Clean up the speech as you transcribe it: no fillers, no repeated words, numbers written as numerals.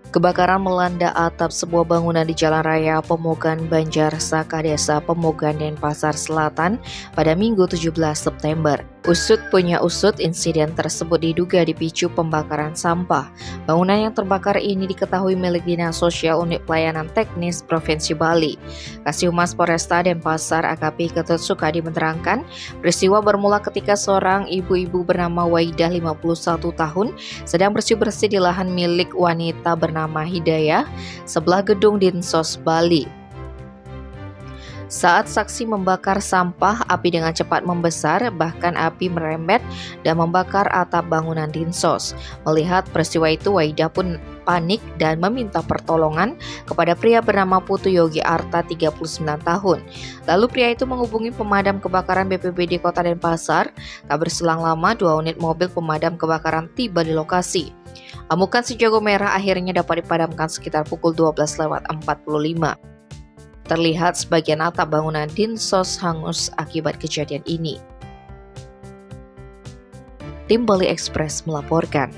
Kebakaran melanda atap sebuah bangunan di Jalan Raya Pemogan Banjarsaka, Desa Pemogan, Denpasar Selatan pada Minggu 17 September. Usut punya usut, insiden tersebut diduga dipicu pembakaran sampah. Bangunan yang terbakar ini diketahui milik Dinas Sosial Unit Pelayanan Teknis Provinsi Bali. Kasih-Humas Polresta Denpasar AKP Ketut Sukadi menerangkan, peristiwa bermula ketika seorang ibu-ibu bernama Waidah 51 tahun sedang bersih-bersih di lahan milik wanita bernama Hidayah sebelah gedung Dinsos Bali. Saat saksi membakar sampah, api dengan cepat membesar, bahkan api merembet dan membakar atap bangunan Dinsos. Melihat peristiwa itu, Waidah pun panik dan meminta pertolongan kepada pria bernama Putu Yogi Arta 39 tahun. Lalu pria itu menghubungi pemadam kebakaran BPBD Kota Denpasar. Tak berselang lama, 2 unit mobil pemadam kebakaran tiba di lokasi. Amukan si jago merah akhirnya dapat dipadamkan sekitar pukul 12:45. Terlihat sebagian atap bangunan Dinsos hangus akibat kejadian ini. Tim Bali Express melaporkan.